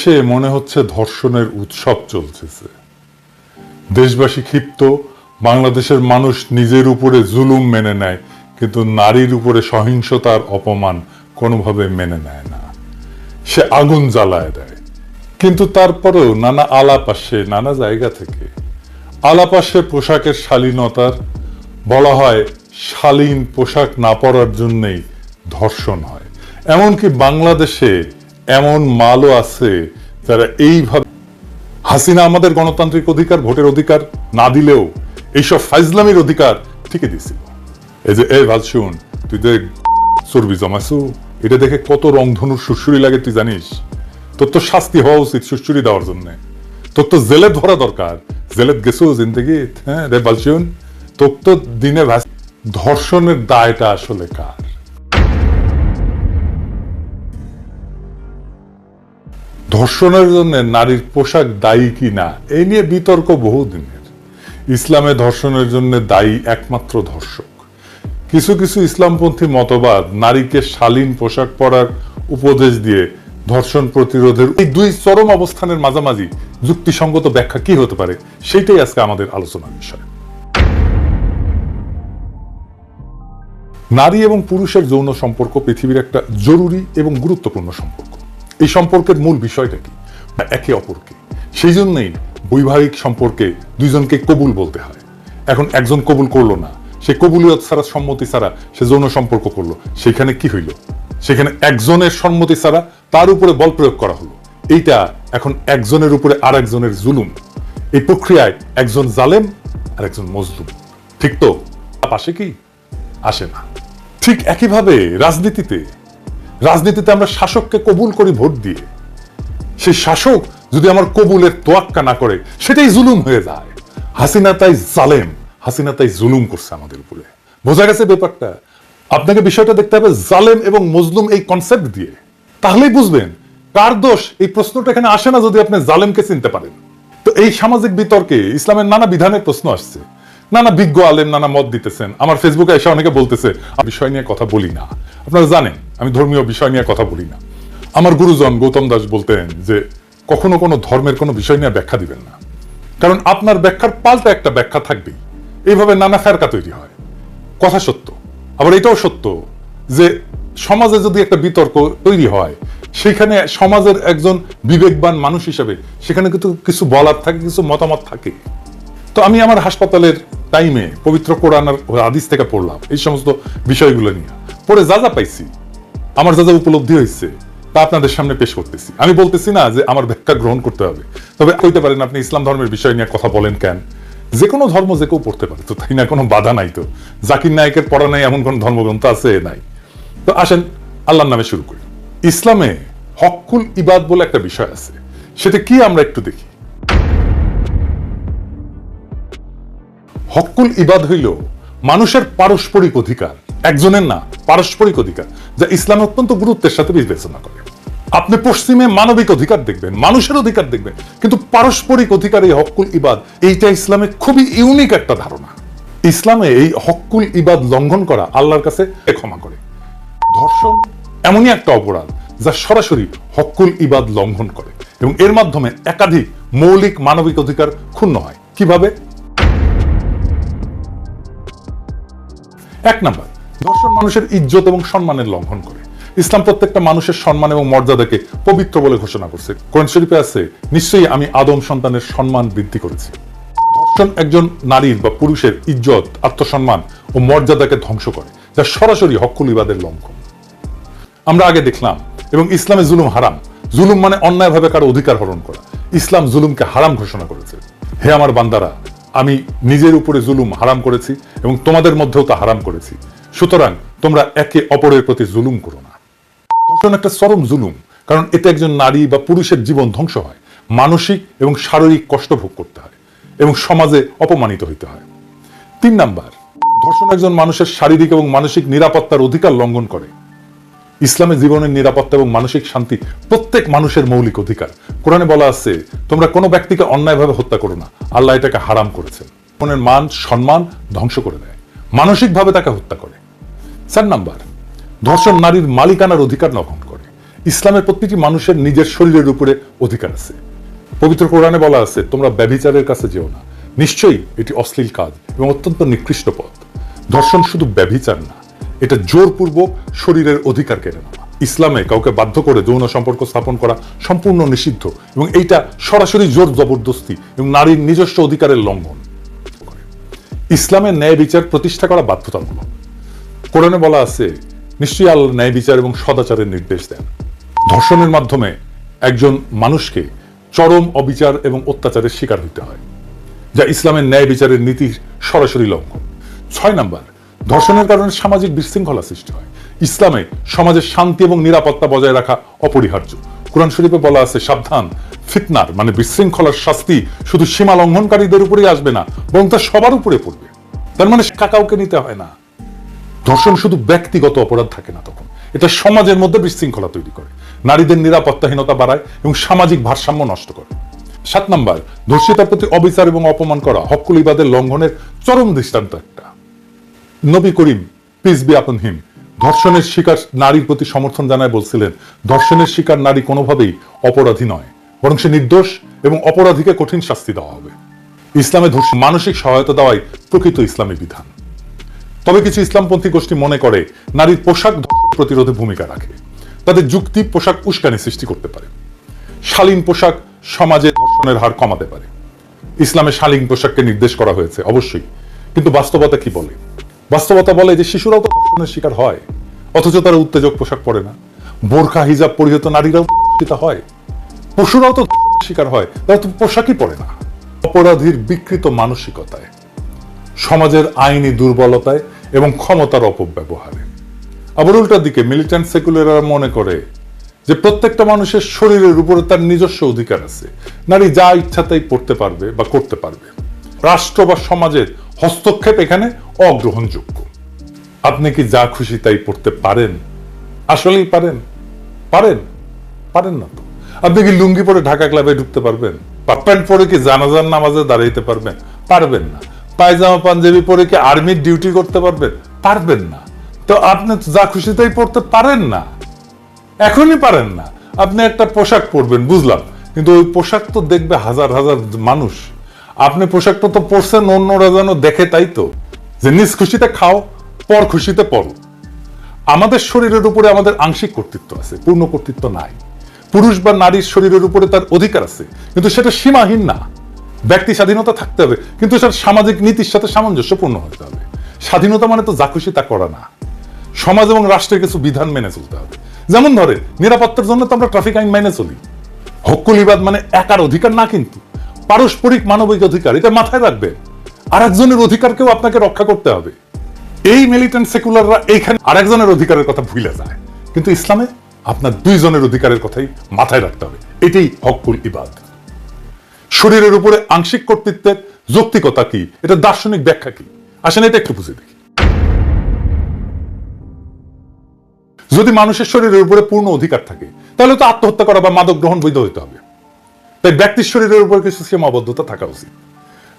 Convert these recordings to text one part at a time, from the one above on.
সে মনে হচ্ছে ধর্ষণের উৎসব চলতেছে। দেশবাসী ক্ষিপ্ত, বাংলাদেশের মানুষ নিজের উপরে জুলুম মেনে নেয়, কিন্তু নারীর উপরে সহিংসতার অপমান কোনোভাবে মেনে নেয় না। সে আগুন জ্বালায় দেয়, কিন্তু তারপরেও নানা আলাপ আসে নানা জায়গা থেকে। আলাপ আসে পোশাকের শালীনতার, বলা হয় শালীন পোশাক না পরার জন্যই ধর্ষণ হয়। এমনকি বাংলাদেশে এমন মালও আছে যারা এইভাবে, হাসিনা আমাদের গণতান্ত্রিক অধিকার, ভোটের অধিকার না দিলেও এইসব ফাইজলামির অধিকার ঠিকই দিছিল। এই যে এই ভাল শুন, তুই যে চর্বি জমাইছু, এটা দেখে কত রংধনুর সুরসুরি লাগে তুই জানিস? তোর তো শাস্তি হওয়া উচিত সুরসুরি দেওয়ার জন্য। তোর তো জেলে ধরা দরকার। জেলেত গেছো জিন্দগি, হ্যাঁ রে বালশুন, তোর তো দিনে ধর্ষণের দায়টা আসলে কার? ধর্ষণের জন্য নারীর পোশাক দায়ী কি না, এই নিয়ে বিতর্ক বহুদিনের। ইসলামে ধর্ষণের জন্য দায়ী একমাত্র ধর্ষক। কিছু কিছু ইসলামপন্থী মতবাদ নারীকে শালীন পোশাক পরার উপদেশ দিয়ে ধর্ষণ প্রতিরোধের এই দুই চরম অবস্থানের মাঝামাঝি যুক্তিসঙ্গত ব্যাখ্যা কি হতে পারে, সেটাই আজকে আমাদের আলোচনার বিষয়। নারী এবং পুরুষের যৌন সম্পর্ক পৃথিবীর একটা জরুরি এবং গুরুত্বপূর্ণ সম্পর্ক। এই সম্পর্কের মূল বিষয়টা কি? একে অপরকে। সেই জন্যই বৈবাহিক সম্পর্কে দুইজনকে কবুল বলতে হয়। এখন একজন কবুল করলো না, সে কবুলিয়ত ছাড়া, সম্মতি ছাড়া সে যৌন সম্পর্ক করলো, সেখানে কি হইল? সেখানে একজনের সম্মতি ছাড়া তার উপরে বল প্রয়োগ করা হলো। এইটা এখন একজনের উপরে আর একজনের জুলুম। এই প্রক্রিয়ায় একজন জালেম আর একজন মজলুম। ঠিক তো? আসে কি? আসে না। ঠিক একইভাবে রাজনীতিতে আমরা শাসককে কবুল করি ভোট দিয়ে। সেই শাসক যদি আমার কবুলের তোয়াক্কা না করে, সেটাই জুলুম হয়ে যায়। হাসিনা তাই জালেম, হাসিনা তাই জুলুম করছে আমাদের উপরে। বোঝা গেছে ব্যাপারটা? আপনাকে বিষয়টা দেখতে হবে জালেম এবং মজলুম এই কনসেপ্ট দিয়ে, তাহলেই বুঝবেন কার দোষ। এই প্রশ্নটা এখানে আসে না যদি আপনি জালেমকে চিনতে পারেন। তো এই সামাজিক বিতর্কে ইসলামের নানা বিধানের প্রশ্ন আসছে, নানা বিজ্ঞ আলেম নানা মত দিতেছেন। আমার ফেসবুকে এসে অনেকে বলতেছে বিষয় নিয়ে কথা বলি না। আপনারা জানেন আমি ধর্মীয় বিষয় নিয়ে কথা বলি না। আমার গুরুজন গৌতম দাস বলতেন যে কখনো কোনো ধর্মের কোনো বিষয় নিয়ে ব্যাখ্যা দিবেন না, কারণ আপনার ব্যাখ্যার পাল্টা একটা ব্যাখ্যা থাকবেই। এইভাবে নানা ফেরকা তৈরি হয়। কথা সত্য, আবার এটাও সত্য যে সমাজে যদি একটা বিতর্ক তৈরি হয়, সেখানে সমাজের একজন বিবেকবান মানুষ হিসেবে সেখানে কিন্তু কিছু বলার থাকে, কিছু মতামত থাকে। তো আমি আমার হাসপাতালের টাইমে পবিত্র কোরআন আর হাদিস থেকে পড়লাম এই সমস্ত বিষয়গুলো নিয়ে। পরে যা যা পাইছি, আমার যা যা উপলব্ধি হয়েছে, তা আপনাদের সামনে পেশ করতেছি। আমি বলতেছি না যে আমার ব্যাখ্যা গ্রহণ করতে হবে, তবে কইতে পারেন আপনি ইসলাম ধর্মের বিষয় নিয়ে কথা বলেন কেন? যে কোনো ধর্ম যে কেউ পড়তে পারে, তো তাই না? কোনো বাধা নাই তো। জাকির নায়কের পড়া নাই এমন কোন ধর্মগ্রন্থ আছে? নাই। তো আসেন আল্লাহর নামে শুরু করি। ইসলামে হকুল ইবাদ বলে একটা বিষয় আছে, সেটা কি আমরা একটু দেখি। হকুল ইবাদ হইল মানুষের পারস্পরিক অধিকার, একজনের না, পারস্পরিক অধিকার, যা ইসলাম অত্যন্ত গুরুত্বের সাথে বিবেচনা করে। আপনি পশ্চিমে মানবিক অধিকার দেখবেন, মানুষের অধিকার দেখবেন, কিন্তু পারস্পরিক অধিকার, এই হকুল ইবাদ, এইটা ইসলামে খুবই ইউনিক একটা ধারণা। ইসলামে এই হকুল ইবাদ লঙ্ঘন করা আল্লাহর কাছে ক্ষমা করে। ধর্ষণ এমনই একটা অপরাধ যা সরাসরি হকুল ইবাদ লঙ্ঘন করে এবং এর মাধ্যমে একাধিক মৌলিক মানবিক অধিকার ক্ষুণ্ণ হয়। কিভাবে? এক নাম্বার, ধর্ষণ মানুষের ইজ্জত এবং সম্মানের লঙ্ঘন করে। ইসলাম প্রত্যেকটা মানুষের সম্মান এবং মর্যাদাকে পবিত্র বলে ঘোষণা করছে। কোরআন শরীফে আছে, নিশ্চয়ই আমি আদম সন্তানের সম্মান বৃদ্ধি করেছি। ধর্ষণ একজন নারীর বা পুরুষের ইজ্জত, আত্মসম্মান ও মর্যাদাকে ধ্বংস করে, যা সরাসরি হকুল ইবাদের লঙ্ঘন। আমরা আগে দেখলাম, এবং ইসলামে জুলুম হারাম। জুলুম মানে অন্যায়ভাবে কারো অধিকার হরণ করা। ইসলাম জুলুমকে হারাম ঘোষণা করেছে। হে আমার বান্দারা, আমি নিজের উপরে জুলুম হারাম করেছি এবং তোমাদের মধ্যেও তা হারাম করেছি, সুতরাং তোমরা একে অপরের প্রতি জুলুম করো না। ধর্ষণ একটা চরম জুলুম, কারণ এতে একজন নারী বা পুরুষের জীবন ধ্বংস হয়, মানসিক এবং শারীরিক কষ্ট ভোগ করতে হয় এবং সমাজে অপমানিত হইতে হয়। 3 নাম্বার, ধর্ষণ একজন মানুষের শারীরিক এবং মানসিক নিরাপত্তার অধিকার লঙ্ঘন করে। ইসলামে জীবনের নিরাপত্তা এবং মানসিক শান্তি প্রত্যেক মানুষের মৌলিক অধিকার। কোরআনে বলা আছে, তোমরা কোনো ব্যক্তিকে অন্যায়ভাবে হত্যা করো না, আল্লাহ এটাকে হারাম করেছেন। মনের মান সম্মান ধ্বংস করে দেয়, মানসিকভাবে তাকে হত্যা করে। 4 নাম্বার, ধর্ষণ নারীর মালিকানার অধিকার লঙ্ঘন করে। ইসলামের প্রতিটি মানুষের নিজের শরীরের উপরে অধিকার আছে। পবিত্র কোরআনে বলা আছে, তোমরা ব্যভিচারের কাছে যেও না, নিশ্চয়ই এটি অশ্লীল কাজ এবং অত্যন্ত নিকৃষ্ট পথ। ধর্ষণ শুধু ব্যভিচার না, এটা জোরপূর্বক শরীরের অধিকার কেড়ে নেওয়া। ইসলামে কাউকে বাধ্য করে যৌন সম্পর্ক স্থাপন করা সম্পূর্ণ নিষিদ্ধ এবং এইটা সরাসরি জোর জবরদস্তি এবং নারীর নিজস্ব অধিকারের লঙ্ঘন। ইসলামের ন্যায় বিচার প্রতিষ্ঠা করা বাধ্যতামূলক। কোরআনে বলা আছে, নিশ্চয়ই আল্লাহ ন্যায় বিচার এবং সদাচারের নির্দেশ দেন। ধর্ষণের মাধ্যমে একজন মানুষকে চরম অবিচার এবং অত্যাচারের শিকার হইতে হয়, যা ইসলামের ন্যায় বিচারের নীতির সরাসরি লঙ্ঘন। 6 নাম্বার, ধর্ষণের কারণে সামাজিক বিশৃঙ্খলা সৃষ্টি হয়। ইসলামে সমাজের শান্তি এবং নিরাপত্তা বজায় রাখা অপরিহার্য। কোরআন শরীফে বলা আছে, সাবধান, ফিতনার মানে বিশৃঙ্খলার শাস্তি শুধু সীমা লঙ্ঘনকারীদের উপরেই আসবে না, বরং তা সবার উপরে পড়বে। তার মানে কাউকে নিতে হয় না। ধর্ষণ শুধু ব্যক্তিগত অপরাধ থাকে না, তখন এটা সমাজের মধ্যে বিশৃঙ্খলা তৈরি করে, নারীদের নিরাপত্তাহীনতা বাড়ায় এবং সামাজিক ভারসাম্য নষ্ট করে। 7 নাম্বার, ধর্ষিতার প্রতি অবিচার এবং অপমান করা হকুল ইবাদের লঙ্ঘনের চরম দৃষ্টান্ত একটা। নবী করিম পিস বি আপন হিম ধর্ষণের শিকার নারীর প্রতি সমর্থন জানায় বলছিলেন, ধর্ষণের শিকার নারী কোনোভাবেই অপরাধী নয়, বরং সে নির্দোষ এবং অপরাধীকে কঠিন শাস্তি দেওয়া হবে। ইসলামে মানসিক সহায়তা দেওয়াই প্রকৃত ইসলামী বিধান। তবে কিছু ইসলামপন্থী গোষ্ঠী মনে করে নারীর পোশাক প্রতিরোধে ভূমিকা রাখে। তাদের যুক্তি পোশাক উস্কানি সৃষ্টি করতে পারে। শালীন পোশাক সমাজে ধর্ষণের হার কমাতে পারে। ইসলামে শালীন পোশাককে নির্দেশ করা হয়েছে অবশ্যই, কিন্তু বাস্তবতা কি বলে? বাস্তবতা বলে যে শিশুরাও তো ধর্ষণের শিকার হয়, অথচ তারা উত্তেজক পোশাক পরে না। বোরখা হিজাব পরিহিত নারীরাও ধর্ষিত হয়, পশুরাও তো শিকার হয়, তারা তো পোশাকই পরে না। অপরাধীর বিকৃত মানসিকতায়, সমাজের আইনি দুর্বলতায় এবং ক্ষমতার অপব্যবহারে। আবার উল্টার দিকে মিলিট্যান্ট সেকুলাররা মনে করে যে প্রত্যেকটা মানুষের শরীরের উপরে তার নিজস্ব অধিকার আছে, নারী যা ইচ্ছা তাই পড়তে পারবে বা করতে পারবে। রাষ্ট্র বা সমাজের হস্তক্ষেপ এখানে অগ্রহণযোগ্য। আপনি কি যা খুশি তাই পড়তে পারেন? আসলেই পারেন? পারেন? পারেন না তো। আপনি কি লুঙ্গি পরে ঢাকা ক্লাবে ঢুকতে পারবেন? প্যান্ট পরে কি জানাজার নামাজে দাঁড়াইতে পারবেন? পারবেন না। পায়জামা পাঞ্জাবি পরে কি আর্মির ডিউটি করতে পারবেন? পারবেন না। তো আপনি যা খুশি তাই পড়তে পারেন না, এখনই পারেন না। আপনি একটা পোশাক পরবেন বুঝলাম, কিন্তু ওই পোশাক তো দেখবে হাজার হাজার মানুষ। আপনি পোশাকটা তো পরছেন অন্যরা যেন দেখে, তাই তো। যে নিজ খুশিতে খাও, পর খুশিতে পরো। আমাদের শরীরের উপরে আমাদের আংশিক কর্তৃত্ব আছে, পূর্ণ কর্তৃত্ব নাই। পুরুষ বা নারীর শরীরের উপরে তার অধিকার আছে, কিন্তু সেটা সীমাহীন না। ব্যক্তি স্বাধীনতা থাকতে হবে, কিন্তু সেটা সামাজিক নীতির সাথে সামঞ্জস্যপূর্ণ হতে হবে। স্বাধীনতা মানে তো যা খুশি তা করা না। সমাজ এবং রাষ্ট্রের কিছু বিধান মেনে চলতে হবে। যেমন ধরে নিরাপত্তার জন্য তো আমরা ট্রাফিক আইন মেনে চলি। হকুল ইবাদ মানে একার অধিকার না, কিন্তু পারস্পরিক মানবিক অধিকার, এটা মাথায় রাখবে। আর একজনের অধিকারকেও আপনাকে রক্ষা করতে হবে। এই মিলিটেন্ট সেকুলাররা এইখানে আরেকজনের অধিকারের কথা ভুলে যায়, কিন্তু ইসলামে আপনার 2 জনের অধিকারের কথাই মাথায় রাখতে হবে। এটাই হকুল ইবাদ। শরীরের উপরে আংশিক কর্তৃত্বের যৌক্তিকতা কি, এটা দার্শনিক ব্যাখ্যা কি, আসেন এটা একটু বুঝে দেখি। যদি মানুষের শরীরের উপরে পূর্ণ অধিকার থাকে, তাহলে তো আত্মহত্যা করা বা মাদক গ্রহণ বৈধ হইতে হবে। তাই ব্যক্তির শরীরের উপর কিছু সীমাবদ্ধতা থাকা উচিত।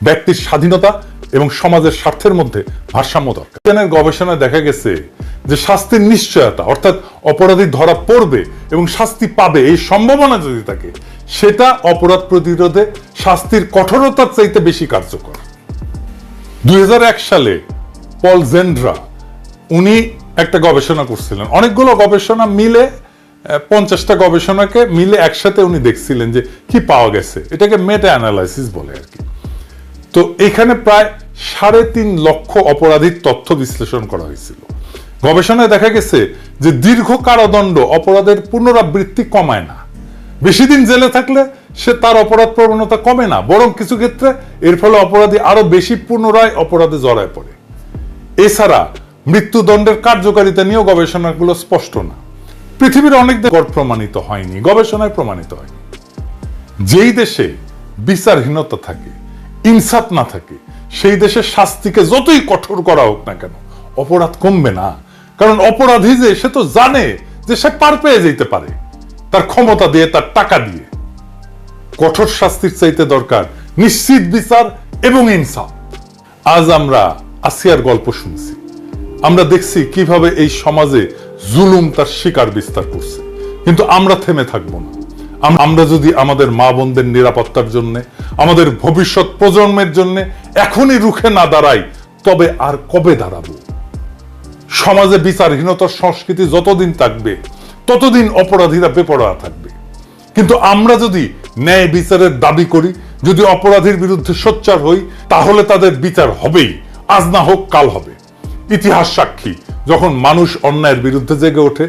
ব্যক্তির স্বাধীনতা এবং সমাজের স্বার্থের মধ্যে ভারসাম্য দরকার। গবেষণায় দেখা গেছে যে শাস্তির নিশ্চয়তা, অর্থাৎ অপরাধী ধরা পড়বে এবং শাস্তি পাবে এই সম্ভাবনা যদি থাকে, সেটা অপরাধ প্রতিরোধে শাস্তির কঠোরতার চাইতে বেশি কার্যকর। 2001 সালে পল জেন্ড্রা উনি একটা গবেষণা করছিলেন। অনেকগুলো গবেষণা মিলে 50টা গবেষণাকে মিলে একসাথে উনি দেখছিলেন যে কি পাওয়া গেছে। এটাকে মেটা অ্যানালাইসিস বলে আর কি। তো এখানে প্রায় 3.5 লক্ষ অপরাধীর তথ্য বিশ্লেষণ করা হয়েছিল। গবেষণায় দেখা গেছে যে দীর্ঘ কারাদণ্ড অপরাধের পুনরাবৃত্তি কমায় না। বেশি দিন জেলে থাকলে সে তার অপরাধ প্রবণতা কমে না, বরং কিছু ক্ষেত্রে এর ফলে অপরাধী আরো বেশি পুনরায় অপরাধে জড়ায় পড়ে। এছাড়া মৃত্যুদণ্ডের কার্যকারিতা নিয়েও গবেষণাগুলো স্পষ্ট না। পৃথিবীর অনেক দেশ প্রমাণিত হয়নি, গবেষণায় প্রমাণিত হয়নি। যেই দেশে বিচারহীনতা থাকে, ইনসাফ না থাকে, সেই দেশের শাস্তিকে যতই কঠোর করা হোক না কেন, অপরাধ কমবে না। কারণ অপরাধী যে সে তো জানে যে সে পার পেয়ে যেতে পারে তার ক্ষমতা দিয়ে, তার টাকা দিয়ে। কঠোর শাস্তির চাইতে দরকার নিশ্চিত বিচার এবং ইনসাফ। আজ আমরা আসিয়ার গল্প শুনছি, আমরা দেখছি কিভাবে এই সমাজে জুলুম তার শিকার বিস্তার করছে, কিন্তু আমরা থেমে থাকবো না। আমরা যদি আমাদের মা বোনদের নিরাপত্তার জন্য, আমাদের ভবিষ্যৎ প্রজন্মের জন্য এখনই রুখে না দাঁড়াই, তবে আর কবে দাঁড়াবো? সমাজে বিচারহীনতার সংস্কৃতি যতদিন থাকবে ততদিন অপরাধীরা বেপরোয়া থাকবে। কিন্তু আমরা যদি ন্যায় বিচারের দাবি করি, যদি অপরাধীর বিরুদ্ধে সোচ্চার হই, তাহলে তাদের বিচার হবেই, আজ না হোক কাল হবে। ইতিহাস সাক্ষী, যখন মানুষ অন্যায়ের বিরুদ্ধে জেগে ওঠে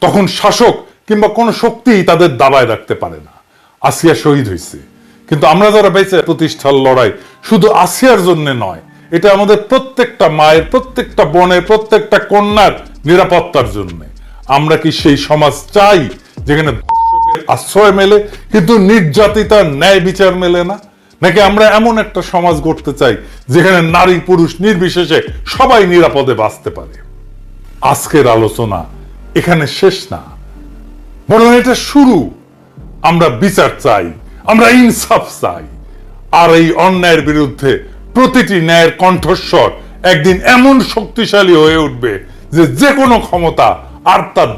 তখন শাসক কিংবা কোনো শক্তিই তাদের দাবায় রাখতে পারে না। আসিয়া শহীদ হয়েছে, কিন্তু আমরা যারা বেঁচে প্রতিষ্ঠার লড়াই শুধু আসিয়ার জন্য নয়, এটা আমাদের প্রত্যেকটা মায়ের, প্রত্যেকটা বোনের, প্রত্যেকটা কন্যার নিরাপত্তার জন্য। আমরা কি সেই সমাজ চাই যেখানে আশ্রয় মেলে কিন্তু নির্যাতিতার ন্যায় বিচার মেলে না? নাকি আমরা এমন একটা সমাজ গড়তে চাই যেখানে নারী পুরুষ নির্বিশেষে সবাই নিরাপদে বাঁচতে পারে? আজকের আলোচনা এখানে শেষ না, বরং এটা শুরু। আমরা বিচার চাই, আমরা ইনসাফ চাই। আর এই অন্যায়ের বিরুদ্ধে প্রতিটি ন্যায়ের কণ্ঠস্বর একদিন এমন শক্তিশালী হয়ে উঠবে যে কোনো ক্ষমতা আর তার